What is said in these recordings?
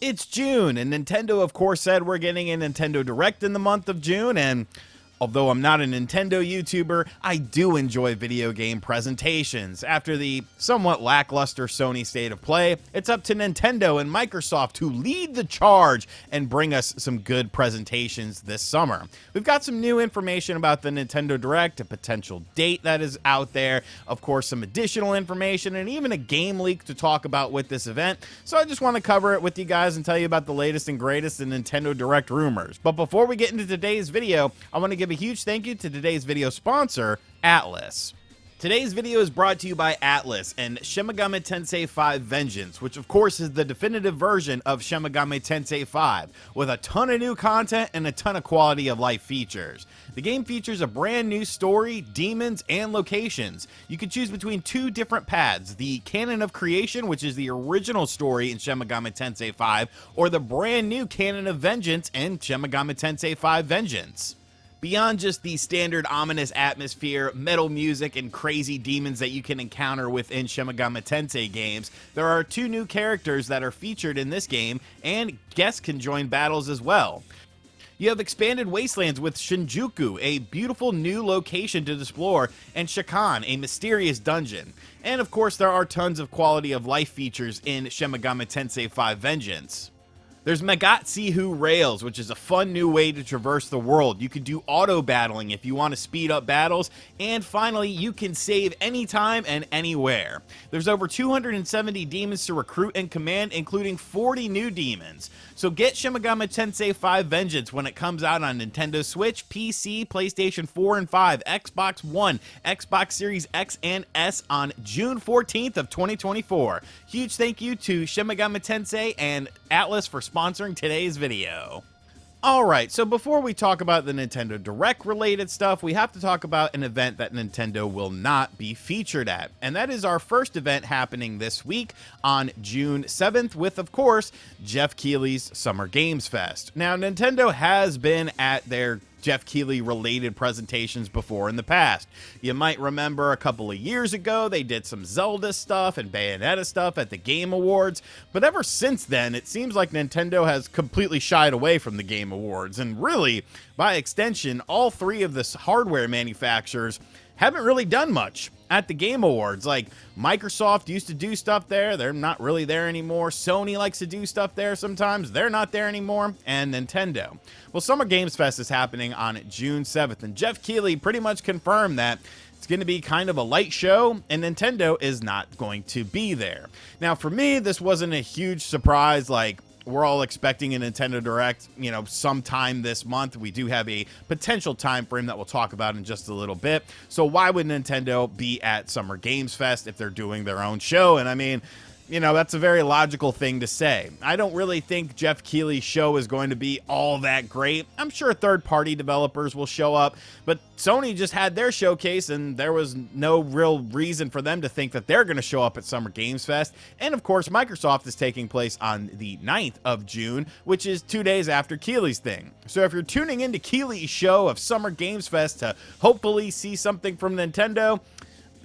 It's June, and Nintendo, of course, said we're getting a Nintendo Direct in the month of June, and although I'm not a Nintendo YouTuber, I do enjoy video game presentations. After the somewhat lackluster Sony State of Play, it's up to Nintendo and Microsoft to lead the charge and bring us some good presentations this summer. We've got some new information about the Nintendo Direct, a potential date that is out there, of course some additional information, and even a game leak to talk about with this event. So I just want to cover it with you guys and tell you about the latest and greatest in Nintendo Direct rumors. But before we get into today's video, I want to give a huge thank you to today's video sponsor, Atlus. Today's video is brought to you by Atlus and Shin Megami Tensei 5 Vengeance, which of course is the definitive version of Shin Megami Tensei 5, with a ton of new content and a ton of quality of life features. The game features a brand new story, demons, and locations. You can choose between two different paths, the Canon of Creation, which is the original story in Shin Megami Tensei 5, or the brand new Canon of Vengeance in Shin Megami Tensei 5 Vengeance. Beyond just the standard ominous atmosphere, metal music, and crazy demons that you can encounter within Shin Megami Tensei games, there are two new characters that are featured in this game, and guests can join battles as well. You have expanded wastelands with Shinjuku, a beautiful new location to explore, and Shakan, a mysterious dungeon. And of course, there are tons of quality of life features in Shin Megami Tensei 5 Vengeance. There's Megatsuhu Rails, which is a fun new way to traverse the world. You can do auto battling if you want to speed up battles, and finally, you can save anytime and anywhere. There's over 270 demons to recruit and command, including 40 new demons. So get Shin Megami Tensei 5 Vengeance when it comes out on Nintendo Switch, PC, PlayStation 4 and 5, Xbox One, Xbox Series X and S on June 14th of 2024. Huge thank you to Shin Megami Tensei and Atlus for sponsoring today's video. Alright, so before we talk about the Nintendo Direct related stuff, we have to talk about an event that Nintendo will not be featured at. And that is our first event happening this week on June 7th with, of course, Geoff Keighley's Summer Games Fest. Now, Nintendo has been at their Geoff Keighley related presentations before in the past. You might remember a couple of years ago they did some Zelda stuff and Bayonetta stuff at the Game Awards, but ever since then it seems like Nintendo has completely shied away from the Game Awards, and really, by extension, all three of the hardware manufacturers haven't really done much at the Game Awards. Like, Microsoft used to do stuff there, they're not really there anymore. Sony likes to do stuff there sometimes, they're not there anymore. And Nintendo. Well, Summer Games Fest is happening on June 7th, and Geoff Keighley pretty much confirmed that it's going to be kind of a light show, and Nintendo is not going to be there. Now, for me, this wasn't a huge surprise. Like, we're all expecting a Nintendo Direct, sometime this month. We do have a potential time frame that we'll talk about in just a little bit. So why would Nintendo be at Summer Games Fest if they're doing their own show? And I mean, that's a very logical thing to say. I don't really think Geoff Keighley's show is going to be all that great. I'm sure third-party developers will show up, but Sony just had their showcase, and there was no real reason for them to think that they're going to show up at Summer Games Fest. And of course, Microsoft is taking place on the 9th of June, which is 2 days after Keighley's thing. So if you're tuning into Keighley's show of Summer Games Fest to hopefully see something from Nintendo,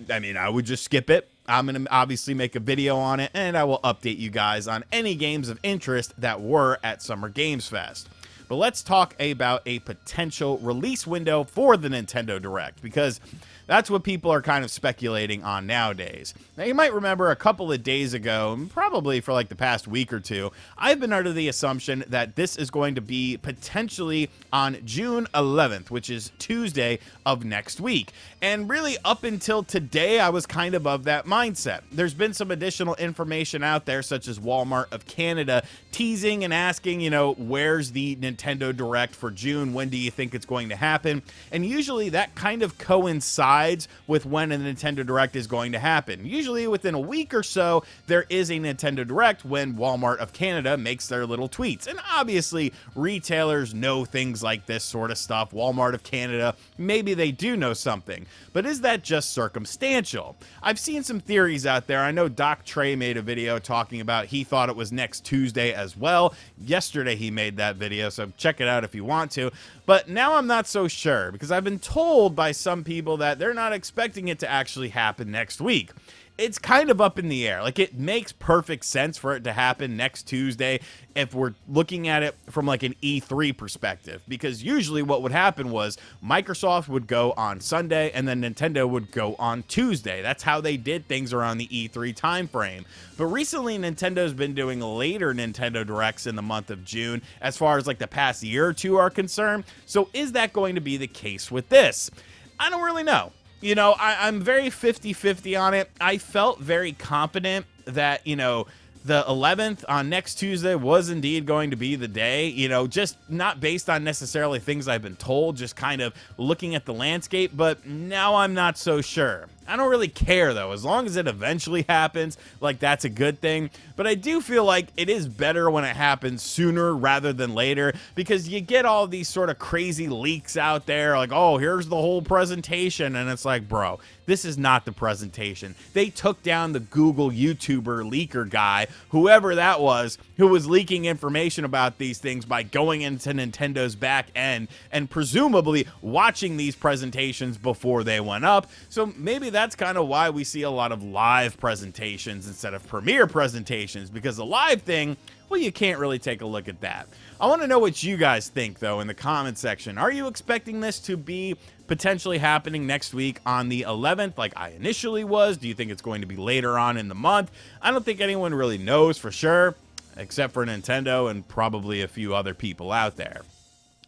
I mean, I would just skip it. I'm going to obviously make a video on it, and I will update you guys on any games of interest that were at Summer Games Fest. But let's talk about a potential release window for the Nintendo Direct, because that's what people are kind of speculating on nowadays. Now, you might remember a couple of days ago, probably for like the past week or two, I've been under the assumption that this is going to be potentially on June 11th, which is Tuesday of next week. And really, up until today, I was kind of that mindset. There's been some additional information out there, such as Walmart of Canada teasing and asking, where's the Nintendo Direct for June? When do you think it's going to happen? And usually that kind of coincides with when a Nintendo Direct is going to happen. Usually within a week or so, there is a Nintendo Direct when Walmart of Canada makes their little tweets. And obviously, retailers know things like this sort of stuff. Walmart of Canada, maybe they do know something. But is that just circumstantial? I've seen some theories out there. I know Doc Trey made a video talking about he thought it was next Tuesday as well. Yesterday he made that video, so check it out if you want to. But now I'm not so sure, because I've been told by some people that they're not expecting it to actually happen next week. it's kind of up in the air. Like, it makes perfect sense for it to happen next Tuesday if we're looking at it from like an E3 perspective, because usually what would happen was Microsoft would go on Sunday and then Nintendo would go on Tuesday. That's how they did things around the E3 timeframe. But recently Nintendo's been doing later Nintendo Directs in the month of June as far as like the past year or two are concerned. So is that going to be the case with this? I don't really know. You know, I'm very 50-50 on it. I felt very confident that, you know, the 11th on next Tuesday was indeed going to be the day, you know, just not based on necessarily things I've been told, just kind of looking at the landscape. But now I'm not so sure. I don't really care, though. As long as it eventually happens, like, that's a good thing. But I do feel like it is better when it happens sooner rather than later, because you get all these sort of crazy leaks out there, like, oh, here's the whole presentation. And it's like, bro, this is not the presentation. They took down the Google YouTuber leaker guy, whoever that was, who was leaking information about these things by going into Nintendo's back end and presumably watching these presentations before they went up. So maybe that's kind of why we see a lot of live presentations instead of premiere presentations, because the live thing, well, you can't really take a look at that. I want to know what you guys think, though, in the comment section. Are you expecting this to be potentially happening next week on the 11th like I initially was? Do you think it's going to be later on in the month? I don't think anyone really knows for sure, except for Nintendo and probably a few other people out there.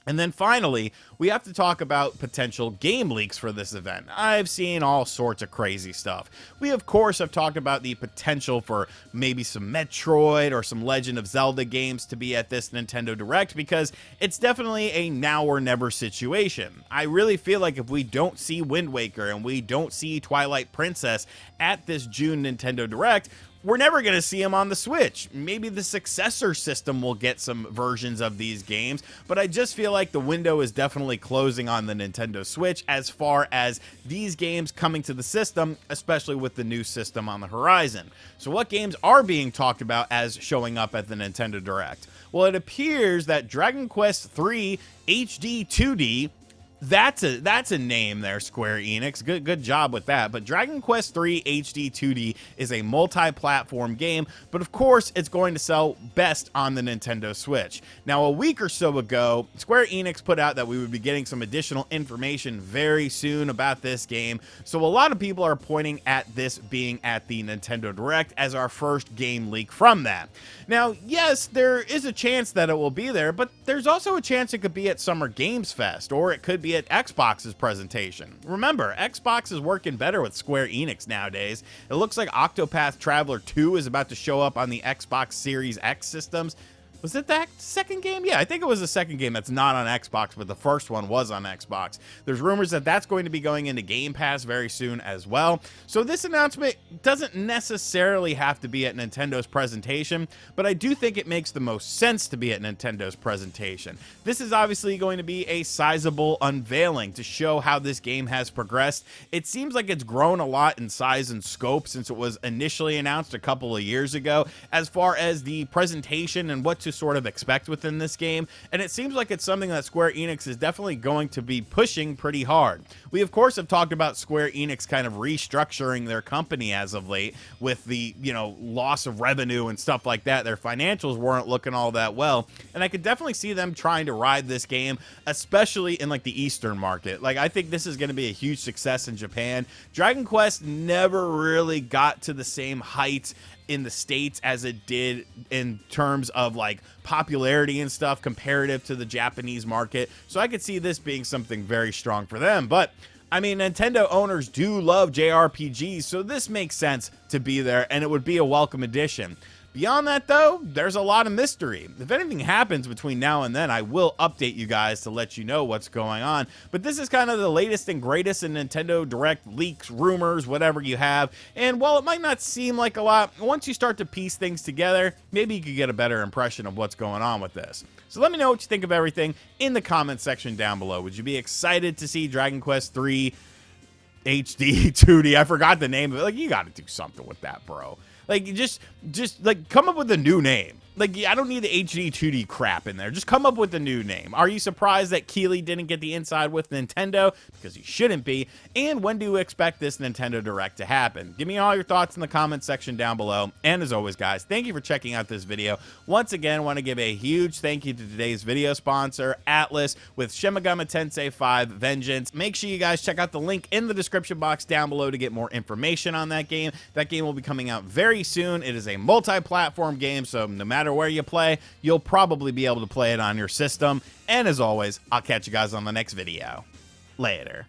And then finally, we have to talk about potential game leaks for this event. I've seen all sorts of crazy stuff. We, of course, have talked about the potential for maybe some Metroid or some Legend of Zelda games to be at this Nintendo Direct, because it's definitely a now or never situation. I really feel like if we don't see Wind Waker and we don't see Twilight Princess at this June Nintendo Direct, we're never going to see them on the Switch. Maybe the successor system will get some versions of these games, but I just feel like the window is definitely closing on the Nintendo Switch as far as these games coming to the system, especially with the new system on the horizon. So what games are being talked about as showing up at the Nintendo Direct? Well, it appears that Dragon Quest III HD 2D, that's a name there, Square Enix. Good job with that. But Dragon Quest III HD 2D is a multi-platform game, but of course it's going to sell best on the Nintendo Switch. Now, a week or so ago, Square Enix put out that we would be getting some additional information very soon about this game. So a lot of people are pointing at this being at the Nintendo Direct as our first game leak from that. Now, yes, there is a chance that it will be there, but there's also a chance it could be at Summer Games Fest, or it could be at Xbox's presentation. Remember, Xbox is working better with Square Enix nowadays. It looks like Octopath Traveler 2 is about to show up on the Xbox Series X systems. Was it that second game? Yeah, I think it was the second game that's not on Xbox, but the first one was on Xbox. There's rumors that that's going to be going into Game Pass very soon as well. So this announcement doesn't necessarily have to be at Nintendo's presentation, but I do think it makes the most sense to be at Nintendo's presentation. This is obviously going to be a sizable unveiling to show how this game has progressed. It seems like it's grown a lot in size and scope since it was initially announced a couple of years ago, as far as the presentation and what to sort of expect within this game, and it seems like it's something that Square Enix is definitely going to be pushing pretty hard. We of course have talked about Square Enix kind of restructuring their company as of late with the, you know, loss of revenue and stuff like that. Their financials weren't looking all that well, and I could definitely see them trying to ride this game, especially in like the Eastern market. Like, I think this is going to be a huge success in Japan. Dragon Quest never really got to the same height in the States as it did in terms of like popularity and stuff comparative to the Japanese market. So I could see this being something very strong for them. But I mean, Nintendo owners do love JRPGs, so this makes sense to be there, and it would be a welcome addition. Beyond that, though, there's a lot of mystery. If anything happens between now and then, I will update you guys to let you know what's going on. But this is kind of the latest and greatest in Nintendo Direct leaks, rumors, whatever you have. And while it might not seem like a lot, once you start to piece things together, maybe you could get a better impression of what's going on with this. So let me know what you think of everything in the comment section down below. Would you be excited to see Dragon Quest III HD 2D? I forgot the name of it. Like, you got to do something with that, bro. Like, just like come up with a new name. Like, I don't need the HD 2D crap in there. Just come up with a new name. Are you surprised that Keighley didn't get the inside with Nintendo? Because he shouldn't be. And when do you expect this Nintendo Direct to happen? Give me all your thoughts in the comment section down below. And as always, guys, thank you for checking out this video. Once again, I want to give a huge thank you to today's video sponsor, Atlus, with Shin Megami Tensei 5 Vengeance. Make sure you guys check out the link in the description box down below to get more information on that game. That game will be coming out very soon. It is a multi-platform game, so no matter where you play, you'll probably be able to play it on your system. And as always, I'll catch you guys on the next video. Later.